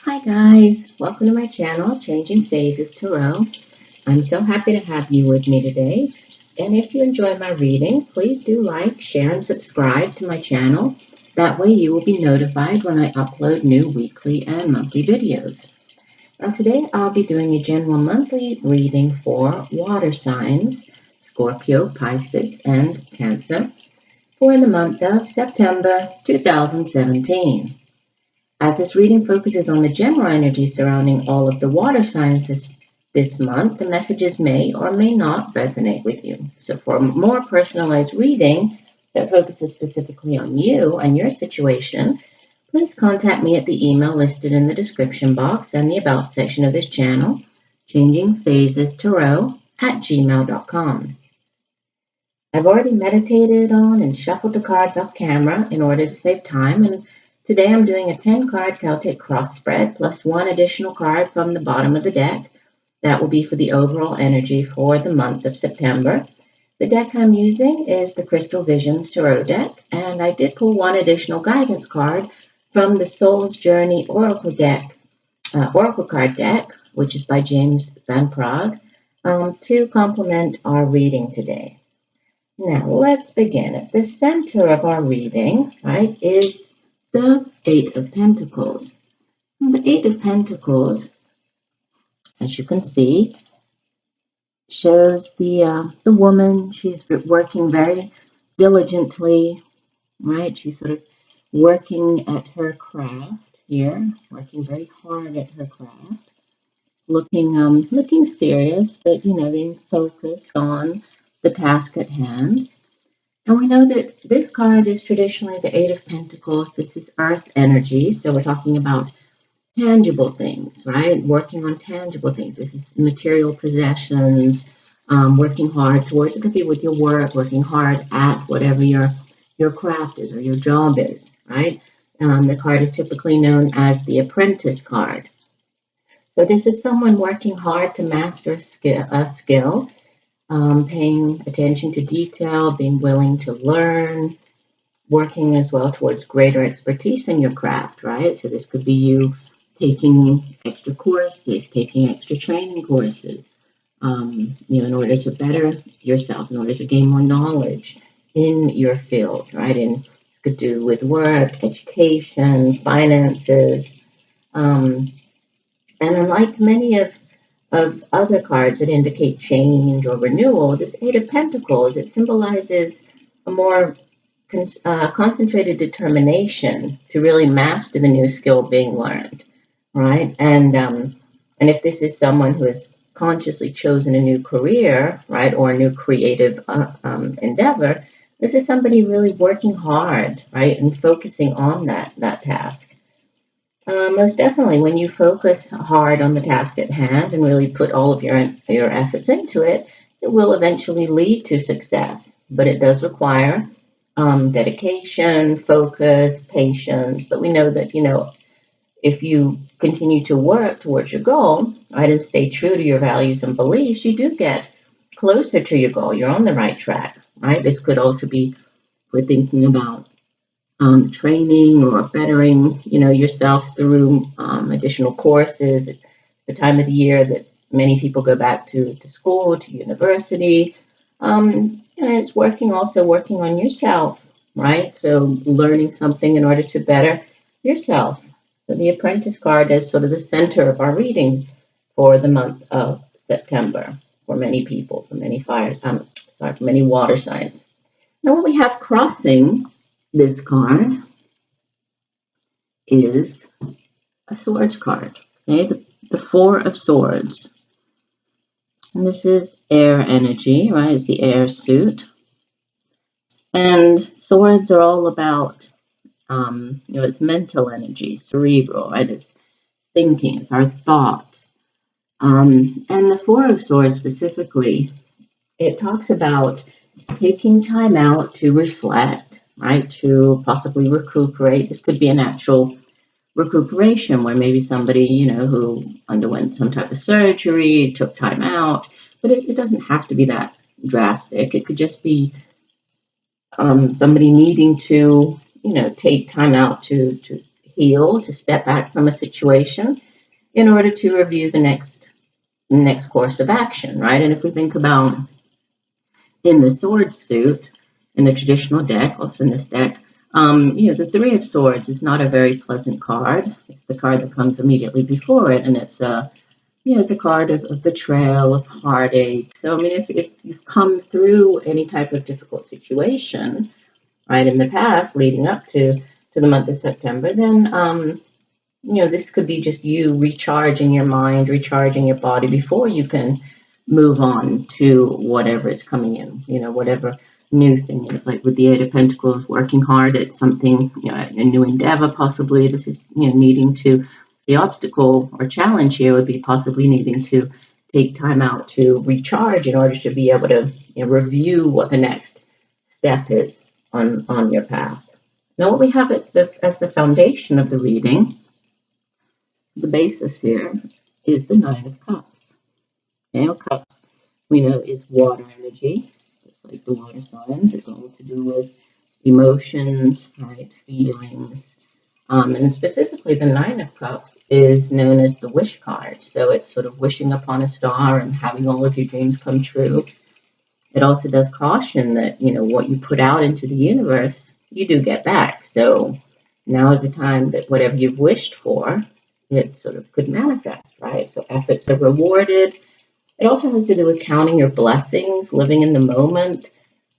Hi guys, welcome to my channel, Changing Phases Tarot. I'm so happy to have you with me today. And if you enjoy my reading, please do like, share, and subscribe to my channel. That way you will be notified when I upload new weekly and monthly videos. Now today I'll be doing a general monthly reading for water signs, Scorpio, Pisces, and Cancer for the month of September 2017. As this reading focuses on the general energy surrounding all of the water signs this month, the messages may or may not resonate with you. So for a more personalized reading that focuses specifically on you and your situation, please contact me at the email listed in the description box and the About section of this channel, changingphasestarot@gmail.com. I've already meditated on and shuffled the cards off camera in order to save time, and today I'm doing a 10-card Celtic cross spread plus one additional card from the bottom of the deck. That will be for the overall energy for the month of September. The deck I'm using is the Crystal Visions Tarot deck, and I did pull one additional guidance card from the Soul's Journey Oracle card deck, which is by James Van Praagh, to complement our reading today. Now let's begin. At the center of our reading, right, is the Eight of Pentacles. Now, the Eight of Pentacles, as you can see, shows the woman. She's working very diligently, right? She's sort of working at her craft here, working very hard at her craft, looking serious, but being focused on the task at hand. And we know that this card is traditionally the Eight of Pentacles. This is earth energy, so we're talking about tangible things, right? Working on tangible things. This is material possessions, working hard towards, it could be with your work, working hard at whatever your craft is or your job is, right? The card is typically known as the Apprentice card. So this is someone working hard to master a skill, paying attention to detail, being willing to learn, working as well towards greater expertise in your craft, right? So this could be you taking extra courses, taking extra training courses, in order to better yourself, in order to gain more knowledge in your field, right? And this could do with work, education, finances, and unlike many of other cards that indicate change or renewal, this Eight of Pentacles, it symbolizes a more concentrated determination to really master the new skill being learned, right? And if this is someone who has consciously chosen a new career, right, or a new creative endeavor, this is somebody really working hard, right, and focusing on that task. Most definitely, when you focus hard on the task at hand and really put all of your efforts into it, it will eventually lead to success. But it does require dedication, focus, patience. But we know that, if you continue to work towards your goal, right, and stay true to your values and beliefs, you do get closer to your goal. You're on the right track, right? This could also be, we're thinking about training or bettering, yourself through additional courses. It's the time of the year that many people go back to school, to university. And it's working on yourself, right? So learning something in order to better yourself. So the Apprentice card is sort of the center of our reading for the month of September for many people, for many for many water signs. Now what we have crossing this card is a swords card, okay? The Four of Swords. And this is air energy, right? It's the air suit. And swords are all about, it's mental energy, cerebral, right? It's thinking, it's our thoughts. And the Four of Swords specifically, it talks about taking time out to reflect, right? To possibly recuperate. This could be an actual recuperation where maybe somebody, who underwent some type of surgery, took time out, but it doesn't have to be that drastic. It could just be somebody needing to, take time out to heal, to step back from a situation in order to review the next course of action, right? And if we think about in the sword suit, in the traditional deck, also in this deck, the Three of Swords is not a very pleasant card. It's the card that comes immediately before it, and it's a card of betrayal, of heartache. So, I mean, if you've come through any type of difficult situation, right, in the past, leading up to the month of September, then, this could be just you recharging your mind, recharging your body before you can move on to whatever is coming in, whatever new thing is. Like with the Eight of Pentacles, working hard at something, a new endeavor possibly. This is, needing to, the obstacle or challenge here would be possibly needing to take time out to recharge in order to be able to review what the next step is on your path. Now, what we have as the foundation of the reading, the basis here, is the Nine of Cups. Cups, we know, is water energy, just like the water signs. It's all to do with emotions, right, feelings. And specifically, the Nine of Cups is known as the wish card. So it's sort of wishing upon a star and having all of your dreams come true. It also does caution that, what you put out into the universe, you do get back. So now is the time that whatever you've wished for, it sort of could manifest, right? So efforts are rewarded. It also has to do with counting your blessings, living in the moment.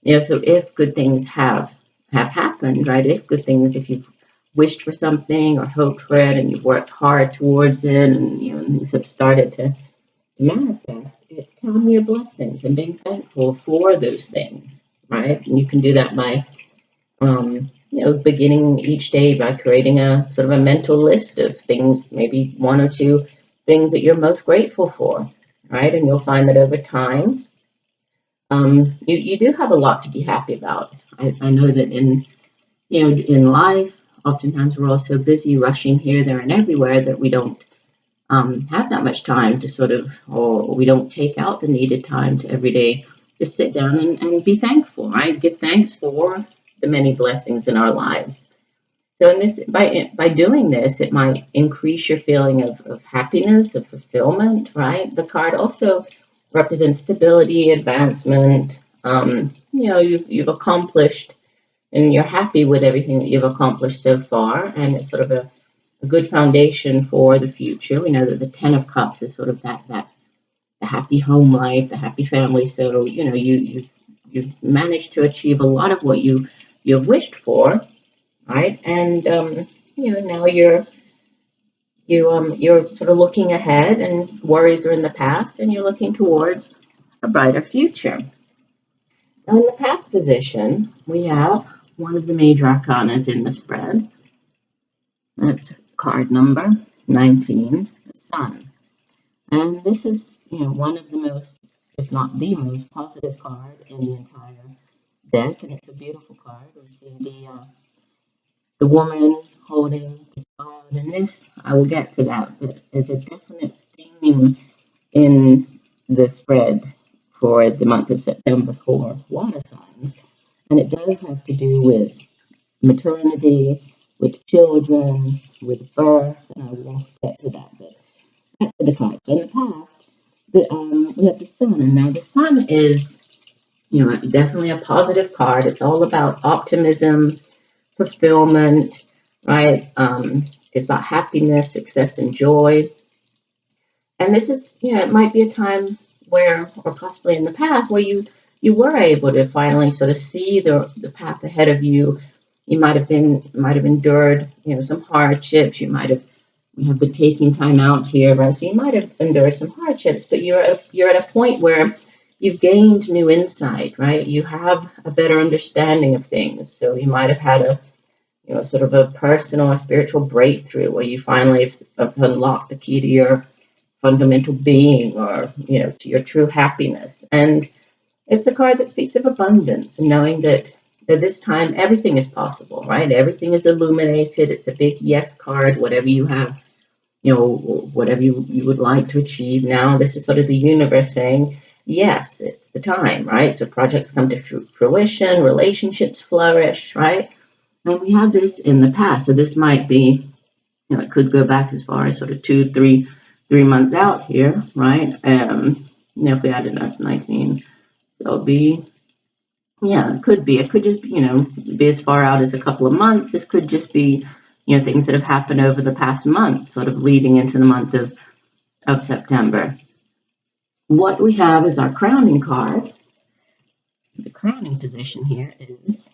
So if good things have happened, right? If you've wished for something or hoped for it and you've worked hard towards it and, things have started to manifest, it's counting your blessings and being thankful for those things, right? And you can do that by, beginning each day by creating a sort of a mental list of things, maybe one or two things that you're most grateful for. Right, and you'll find that over time, you do have a lot to be happy about. I know that in life, oftentimes we're all so busy rushing here, there, and everywhere that we don't have that much time to or we don't take out the needed time to every day just sit down and be thankful, right? Give thanks for the many blessings in our lives. So by doing this, it might increase your feeling of happiness, of fulfillment, right? The card also represents stability, advancement. You've accomplished, and you're happy with everything that you've accomplished so far, and it's sort of a good foundation for the future. We know that the Ten of Cups is sort of that the happy home life, the happy family. So you've managed to achieve a lot of what you've wished for. Right, and now you're sort of looking ahead, and worries are in the past, and you're looking towards a brighter future. Now, in the past position, we have one of the major arcanas in the spread. That's card number 19, the Sun, and this is one of the most, if not the most, positive card in the entire deck, and it's a beautiful card. We see the woman holding the child, and this, I will get to that, but there's a definite theme in the spread for the month of September for water signs, and it does have to do with maternity, with children, with birth, and I will get to that. But back to the cards. So in the past, we have the Sun, and now the Sun is, definitely a positive card. It's all about optimism, fulfillment, right? It's about happiness, success, and joy. And this is, it might be a time where, or possibly in the past, where you were able to finally sort of see the path ahead of you. You might have endured, some hardships. You have been taking time out here, right? So you might have endured some hardships, but you're at a point where you've gained new insight, right? You have a better understanding of things. So you might have had sort of a personal or spiritual breakthrough where you finally have unlocked the key to your fundamental being, or, to your true happiness. And it's a card that speaks of abundance and knowing that at this time, everything is possible, right? Everything is illuminated. It's a big yes card, whatever you have, whatever you would like to achieve now. This is sort of the universe saying, yes, it's the time, right? So projects come to fruition, relationships flourish, right? And we have this in the past. So this might be, it could go back as far as sort of 3 months out here, right? If we added that to 19, it'll be, yeah, it could be. It could just, be as far out as a couple of months. This could just be, things that have happened over the past month, sort of leading into the month of September. What we have is our crowning card. The crowning position here is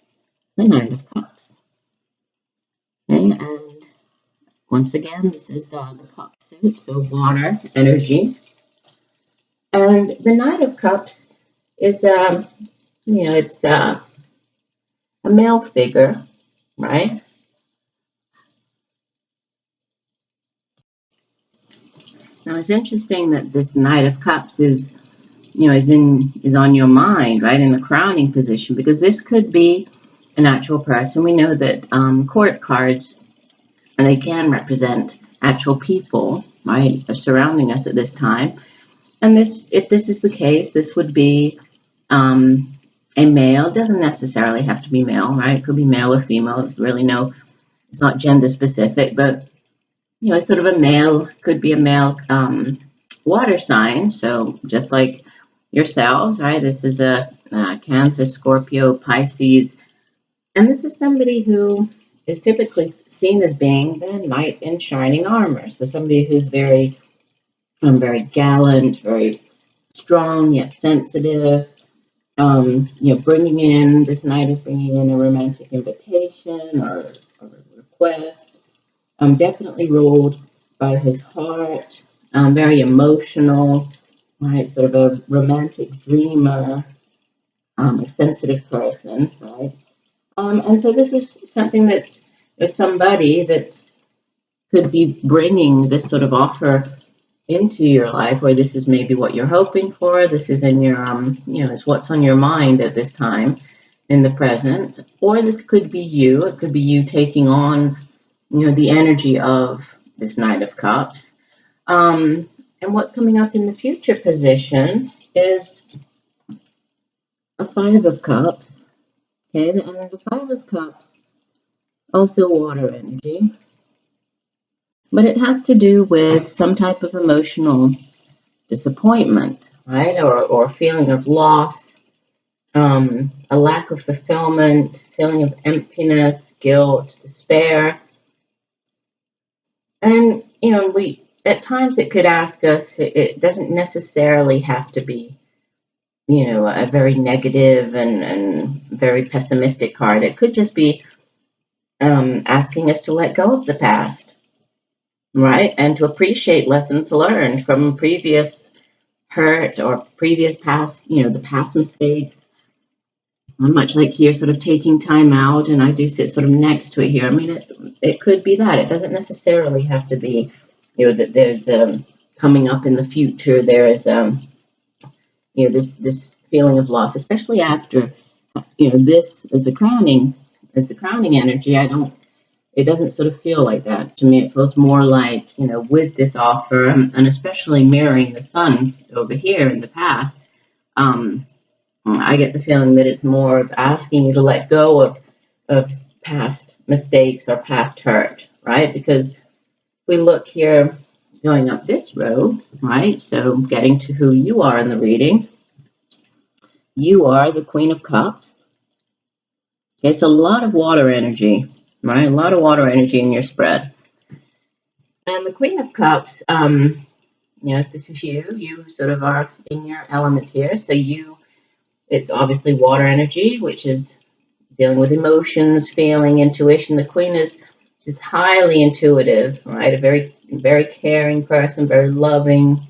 the Nine of Cups. Okay, and once again, this is the cup suit, so water, energy. And the Nine of Cups is, it's a male figure, right? Now it's interesting that this Knight of Cups is on your mind, right, in the crowning position, because this could be an actual person. We know that court cards, and they can represent actual people, right, surrounding us at this time. And if this is the case, this would be a male. It doesn't necessarily have to be male, right? It could be male or female. It's not gender specific, but it's sort of a male, could be a male water sign. So just like yourselves, right? This is a Cancer, Scorpio, Pisces, and this is somebody who is typically seen as being the knight in shining armor. So somebody who's very gallant, very strong yet sensitive. This knight is bringing in a romantic invitation or a request. Definitely ruled by his heart. Very emotional, right? Sort of a romantic dreamer, a sensitive person, right? And so this is something that's somebody that could be bringing this sort of offer into your life, or this is maybe what you're hoping for. This is in your, it's what's on your mind at this time in the present. Or this could be you. It could be you taking on, the energy of this Knight of Cups. And what's coming up in the future position is a Five of Cups. Okay, and the Five of Cups, also water energy. But it has to do with some type of emotional disappointment, right? Or feeling of loss, a lack of fulfillment, feeling of emptiness, guilt, despair. And, at times it could ask us, it doesn't necessarily have to be, a very negative and very pessimistic card. It could just be asking us to let go of the past, right? And to appreciate lessons learned from previous hurt or previous past, the past mistakes. Much like here, sort of taking time out, and I do sit sort of next to it here. I mean, it could be that. It doesn't necessarily have to be, that there's coming up in the future. There is, this feeling of loss, especially after, this is the crowning energy. It doesn't sort of feel like that to me. It feels more like, with this offer, and especially mirroring the sun over here in the past, I get the feeling that it's more of asking you to let go of past mistakes or past hurt, right? Because we look here going up this road, right? So getting to who you are in the reading, you are the Queen of Cups. Okay, so a lot of water energy, right? A lot of water energy in your spread. And the Queen of Cups, if this is you sort of are in your element here. So it's obviously water energy, which is dealing with emotions, feeling, intuition. The Queen is just highly intuitive, right? A very, very caring person, very loving.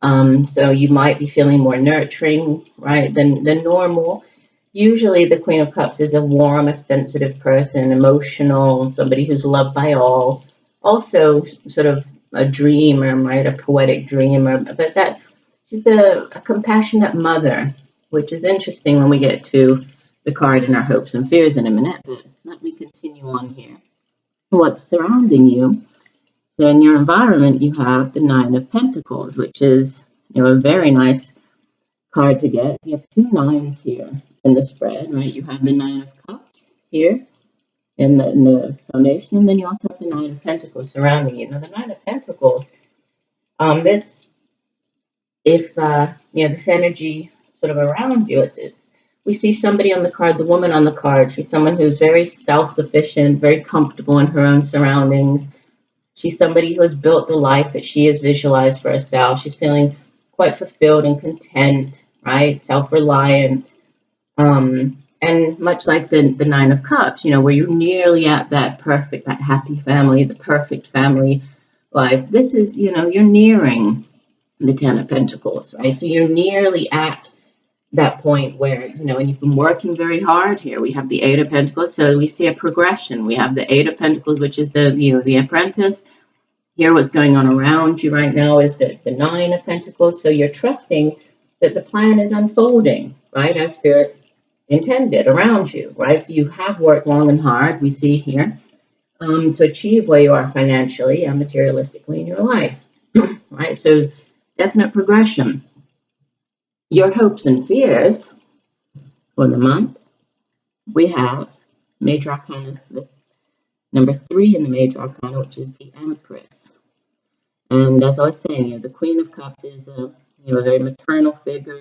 So you might be feeling more nurturing, right, than normal. Usually the Queen of Cups is a warm, a sensitive person, emotional, somebody who's loved by all. Also sort of a dreamer, right, a poetic dreamer. But she's a compassionate mother, which is interesting when we get to the card in our hopes and fears in a minute. But let me continue on here. What's surrounding you? So in your environment, you have the Nine of Pentacles, which is, a very nice card to get. You have two nines here in the spread, right? You have the Nine of Cups here in the foundation. And then you also have the Nine of Pentacles surrounding you. Now, the Nine of Pentacles, this, if, this energy sort of around you, we see somebody on the card, the woman on the card. She's someone who's very self-sufficient, very comfortable in her own surroundings. She's somebody who has built the life that she has visualized for herself. She's feeling quite fulfilled and content, right? Self-reliant. And much like the Nine of Cups, where you're nearly at that perfect, that happy family, the perfect family life. This is, you're nearing the Ten of Pentacles, right? So you're nearly at that point where, and you've been working very hard here. We have the Eight of Pentacles, so we see a progression. We have the Eight of Pentacles, which is the apprentice. Here, what's going on around you right now is the Nine of Pentacles. So you're trusting that the plan is unfolding, right, as Spirit intended around you, right? So you have worked long and hard, we see here, to achieve where you are financially and materialistically in your life, right? So definite progression. Your hopes and fears for the month, we have Major Arcana, number 3 in the Major Arcana, which is the Empress. And as I was saying, the Queen of Cups is a very maternal figure,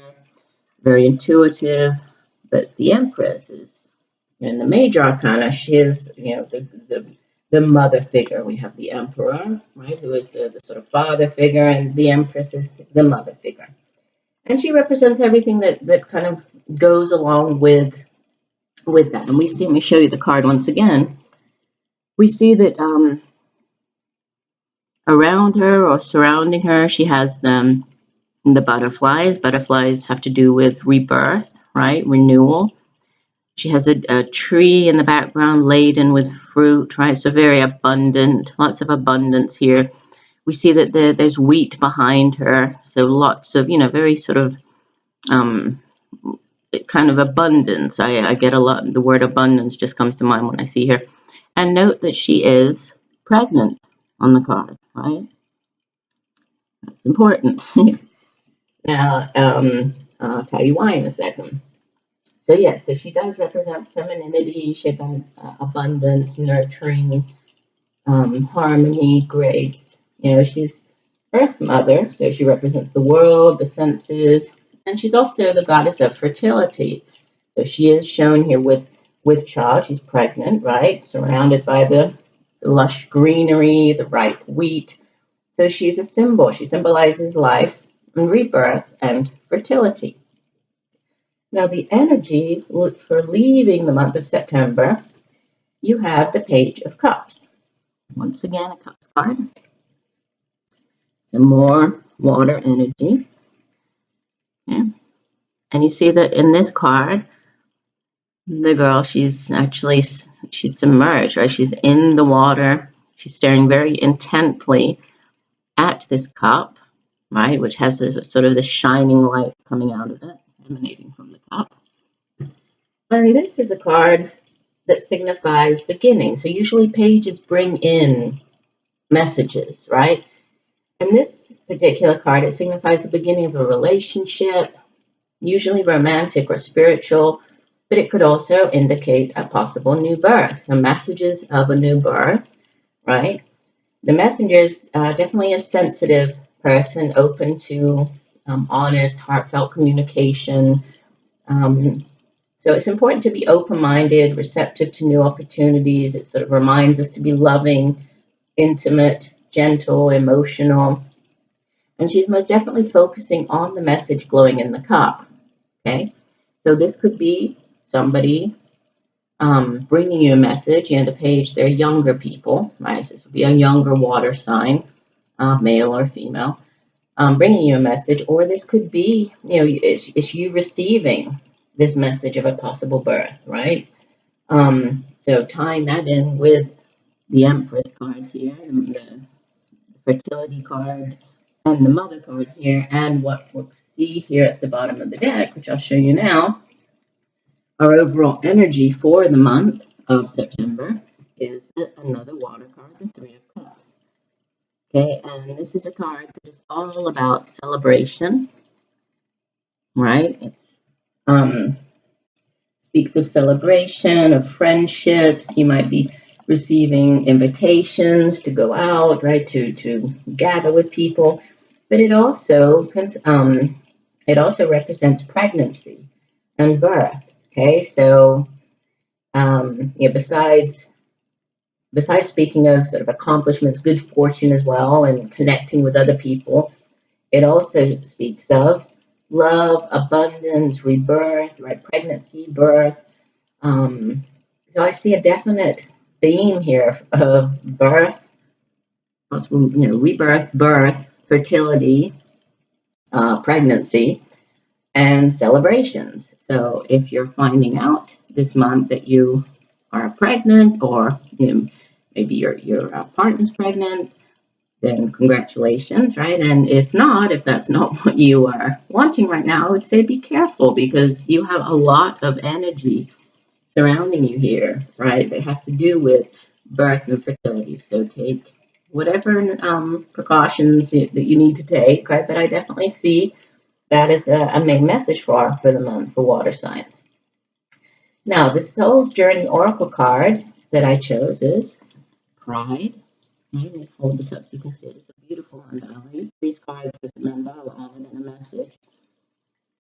very intuitive, but the Empress is, in the Major Arcana, she is, the mother figure. We have the Emperor, right, who is the sort of father figure, and the Empress is the mother figure. And she represents everything that kind of goes along with that. And let me show you the card once again. We see that around her or surrounding her, she has the butterflies. Butterflies have to do with rebirth, right? Renewal. She has a tree in the background laden with fruit, right? So very abundant, lots of abundance here. We see that there's wheat behind her, so lots of, very sort of kind of abundance. I get a lot, the word abundance just comes to mind when I see her. And note that she is pregnant on the card, right? That's important. Now, I'll tell you why in a second. So yes, so she does represent femininity, abundance, nurturing, harmony, grace. She's Earth Mother, so she represents the world, the senses, and she's also the goddess of fertility. So she is shown here with child. She's pregnant, right? Surrounded by the lush greenery, the ripe wheat. So she's a symbol. She symbolizes life and rebirth and fertility. Now, the energy for leaving the month of September, you have the Page of Cups. Once again, a Cups card. Some more water energy. Okay. And you see that in this card, the girl, she's submerged, right? She's in the water. She's staring very intently at this cup, right? Which has this sort of this shining light coming out of it, emanating from the cup. And this is a card that signifies beginning. So usually pages bring in messages, right? And this particular card, it signifies the beginning of a relationship, usually romantic or spiritual, but it could also indicate a possible new birth. So messages of a new birth, right? The messenger is definitely a sensitive person, open to honest, heartfelt communication. So it's important to be open-minded, receptive to new opportunities. It sort of reminds us to be loving, intimate, gentle, emotional. And she's most definitely focusing on the message glowing in the cup. Okay, so this could be somebody bringing you a message. And the page, they're younger people, right? So this would be a younger water sign, male or female, bringing you a message. Or this could be, it's you receiving this message of a possible birth, right? So tying that in with the Empress card here, the fertility card, and the Mother card here, and what we'll see here at the bottom of the deck, which I'll show you now, our overall energy for the month of September is another water card, the Three of Cups. Okay, and this is a card that is all about celebration, right? It's speaks of celebration, of friendships. You might be receiving invitations to go out, right, to gather with people. But it also represents pregnancy and birth. Okay, so besides speaking of sort of accomplishments, good fortune as well, and connecting with other people, it also speaks of love, abundance, rebirth, right? Pregnancy, birth. Um, so I see a definite theme here of birth, possible, rebirth, birth, fertility, pregnancy, and celebrations. So if you're finding out this month that you are pregnant, or maybe your partner's pregnant, then congratulations, right? And if that's not what you are wanting right now, I would say be careful, because you have a lot of energy surrounding you here, right? That has to do with birth and fertility. So take whatever precautions that you need to take, right? But I definitely see that is a main message for the month for water signs. Now, the Soul's Journey Oracle card that I chose is Pride. Let me hold this up so you can see it. It's a beautiful mandala. Each of these cards has a mandala on it and a message.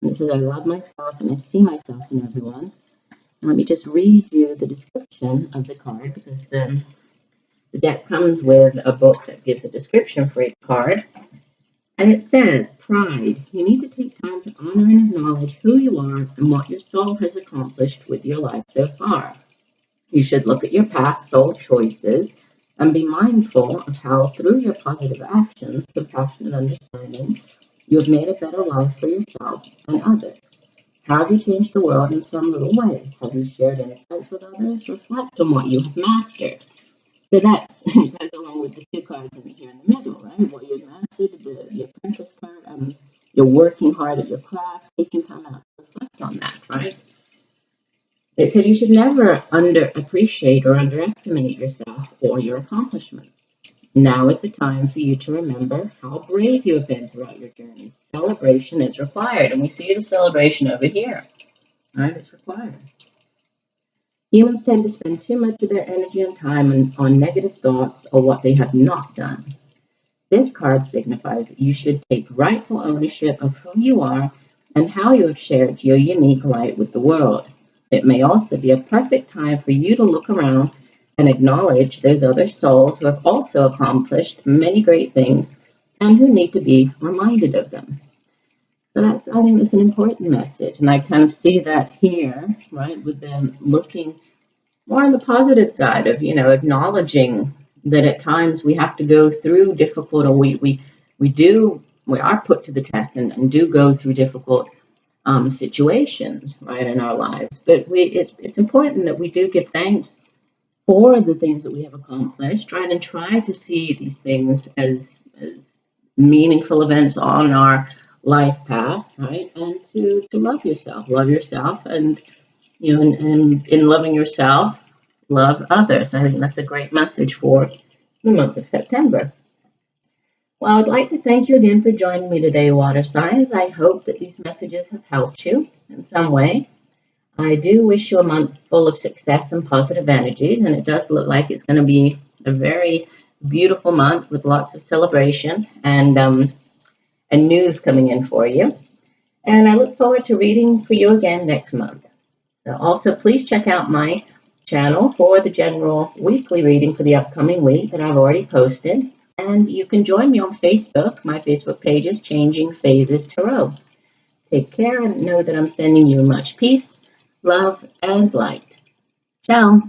And it says, I love myself and I see myself in everyone. And let me just read you the description of the card, because the deck comes with a book that gives a description for each card. And it says, Pride. You need to take time to honor and acknowledge who you are and what your soul has accomplished with your life so far. You should look at your past soul choices and be mindful of how, through your positive actions, compassion, and understanding, you have made a better life for yourself and others. How have you changed the world in some little way? Have you shared insights with others? Reflect on what you have mastered. So that goes along with the two cards in here in the middle, right? What you've mastered, the apprentice card, you're working hard at your craft, taking time out to reflect on that, right? It said you should never underappreciate or underestimate yourself or your accomplishments. Now is the time for you to remember how brave you have been throughout your journey. Celebration is required, and we see the celebration over here, right? It's required. Humans tend to spend too much of their energy and time on negative thoughts or what they have not done. This card signifies that you should take rightful ownership of who you are and how you have shared your unique light with the world. It may also be a perfect time for you to look around and acknowledge those other souls who have also accomplished many great things and who need to be reminded of them. So I think that's an important message. And I kind of see that here, right, with them looking more on the positive side of, acknowledging that at times we have to go through difficult, or we are put to the test and do go through difficult situations, right, in our lives. But it's important that we do give thanks for the things that we have accomplished, right, and try to see these things as meaningful events on our life path, right, and to love yourself, and and in loving yourself, love others. I think that's a great message for the month of September. Well, I'd like to thank you again for joining me today, Water Signs. I hope that these messages have helped you in some way. I do wish you a month full of success and positive energies, and it does look like it's going to be a very beautiful month with lots of celebration and news coming in for you. And I look forward to reading for you again next month. Also, please check out my channel for the general weekly reading for the upcoming week that I've already posted. And you can join me on Facebook. My Facebook page is Changing Phases Tarot. Take care and know that I'm sending you much peace, love, and light. Ciao.